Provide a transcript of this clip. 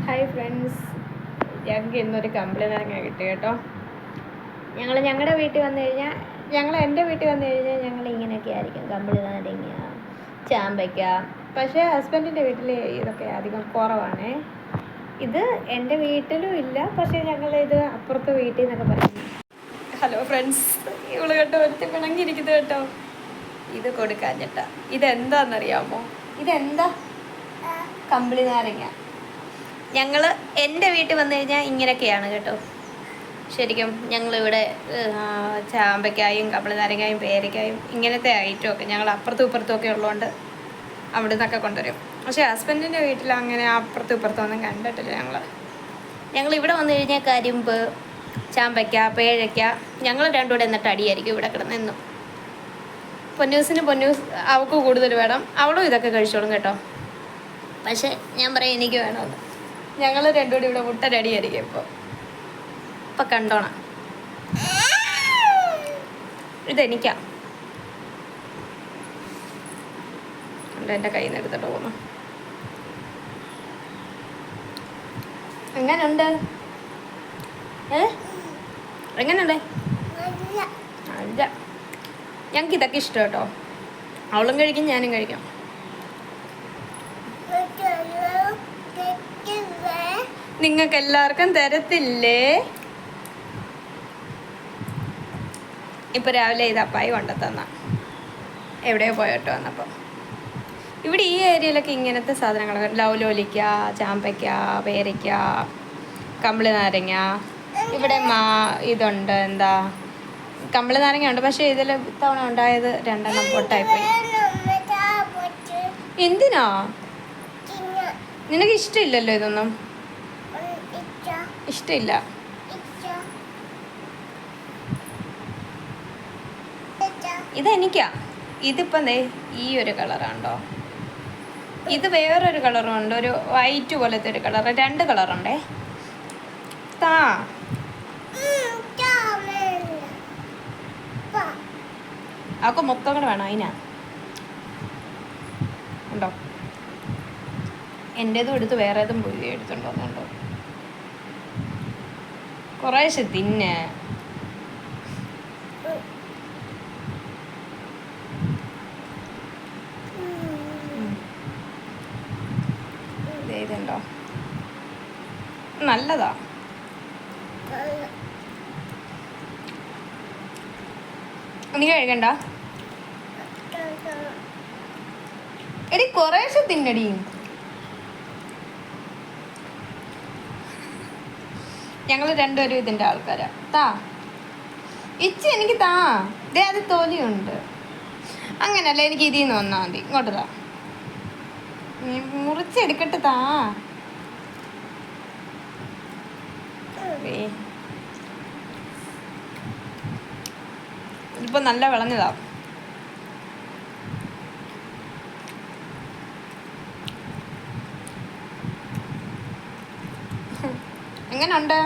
Hi friends, ഞങ്ങൾക്ക് ഇന്നൊരു കമ്പിളിനാരങ്ങ കിട്ടി കേട്ടോ. ഞങ്ങളുടെ വീട്ടിൽ വന്നു കഴിഞ്ഞാൽ എൻ്റെ വീട്ടിൽ വന്നു കഴിഞ്ഞാൽ ഞങ്ങൾ ഇങ്ങനെയൊക്കെ ആയിരിക്കും, കമ്പിളിനാരങ്ങ, ചാമ്പയ്ക്ക. പക്ഷേ ഹസ്ബൻഡിൻ്റെ വീട്ടിൽ ഇതൊക്കെ അധികം കുറവാണേ. ഇത് എൻ്റെ വീട്ടിലും ഇല്ല, പക്ഷേ ഞങ്ങളിത് അപ്പുറത്തെ വീട്ടിൽ നിന്നൊക്കെ പറയും. ഹലോ ഫ്രണ്ട്സ്, ഇവള് കേട്ടോ ഒരുത്തി പിണങ്ങിയിരിക്കുന്നത് കേട്ടോ. ഇത് കൊടുക്കാൻ ചേട്ടാ. ഇതെന്താണെന്നറിയാമോ? ഇതെന്താ? കമ്പിളിനാരങ്ങ. എൻ്റെ വീട്ടിൽ വന്നു കഴിഞ്ഞാൽ ഇങ്ങനെയൊക്കെയാണ് കേട്ടോ. ശരിക്കും ഞങ്ങളിവിടെ ചാമ്പയ്ക്കായും കമ്പിളിനാരങ്ങയും പേരയ്ക്കായും ഇങ്ങനത്തെ ഐറ്റമൊക്കെ ഞങ്ങൾ അപ്പുറത്തും ഇപ്പുറത്തുമൊക്കെ ഉള്ളതുകൊണ്ട് അവിടെ നിന്നൊക്കെ കൊണ്ടുവരും. പക്ഷേ ഹസ്ബൻഡിൻ്റെ വീട്ടിൽ അങ്ങനെ അപ്പുറത്തും ഇപ്പുറത്തൊന്നും കണ്ടിട്ടില്ല. ഞങ്ങളിവിടെ വന്നു കഴിഞ്ഞാൽ കരിമ്പ്, ചാമ്പയ്ക്ക, പേഴയ്ക്ക, ഞങ്ങൾ രണ്ടും കൂടെ എന്നിട്ട് അടിയായിരിക്കും ഇവിടെ കിടന്നെന്നും. പൊന്നൂസ് അവൾക്ക് കൂടുതൽ വേണം, അവളും ഇതൊക്കെ കഴിച്ചോളും കേട്ടോ. പക്ഷേ ഞാൻ പറയാം എനിക്ക് വേണമെന്ന്. ഞങ്ങൾ രണ്ടുകൂടി ഇവിടെ മുട്ടരടിയായിരിക്കും. ഇപ്പം കണ്ടോണം. ഇതെനിക്കാ. എൻ്റെ കയ്യിൽ നിന്ന് എടുത്തിട്ട് പോകുന്നു. എങ്ങനെയുണ്ട്? എങ്ങനെയുണ്ട്? അല്ല, ഞങ്ങൾക്ക് ഇതൊക്കെ ഇഷ്ടം കേട്ടോ. അവളും കഴിക്കും, ഞാനും കഴിക്കാം. നിങ്ങൾക്ക് എല്ലാവർക്കും തരത്തില്ലേ? ഇപ്പം രാവിലെ ഇത് അപ്പായി കൊണ്ടുത്തന്ന, എവിടെയോ പോയിട്ട് വന്നപ്പോൾ. ഇവിടെ ഈ ഏരിയയിലൊക്കെ ഇങ്ങനത്തെ സാധനങ്ങളൊക്കെ, ലൗലോലിക്ക, ചാമ്പയ്ക്ക, പേരയ്ക്ക, കമ്പിളിനാരങ്ങ. ഇവിടെ ഇതുണ്ട്, എന്താ, കമ്പിളിനാരങ്ങ ഉണ്ട്. പക്ഷേ ഇതിൽ ഇത്തവണ ഉണ്ടായത് 2 പൊട്ടായിപ്പോയി. എന്തിനാ? നിനക്ക് ഇഷ്ടമില്ലല്ലോ ഇതൊന്നും? ഇഷ്ടമില്ല. ഇതെനിക്കാ. ഇതിപ്പം ഈ ഒരു കളറാണ്ടോ. ഇത് വേറൊരു കളറും ഉണ്ട്, ഒരു വൈറ്റ് പോലത്തെ ഒരു കളർ. 2 കളറുണ്ടേ. താ, അവൾക്ക് മൊത്തം കൂടെ വേണം. അതിനാ ഉണ്ടോ? എൻ്റേതും എടുത്ത് വേറെ ഏതും പോയി എടുത്തുണ്ടോ എന്നുണ്ടോ. കുറേശ്ശെ തിന്നെ. ഇതുണ്ടോ? നല്ലതാ. നീ കഴിക്കണ്ട. എടി കുറേശ്ശെ തിന്നടി. ഞങ്ങൾ രണ്ടുപേരും ഇതിൻ്റെ ആൾക്കാരാ. താ ഇച്ചി, എനിക്ക് താ. അത് തോലിയുണ്ട്. അങ്ങനല്ല, എനിക്ക് ഇതിൽ നിന്ന് വന്നാൽ മതി. ഇങ്ങോട്ട് താ, മുറിച്ചെടുക്കട്ടെ. താ. ഇപ്പൊ നല്ല വിളഞ്ഞതാ. എങ്ങനെയുണ്ട്?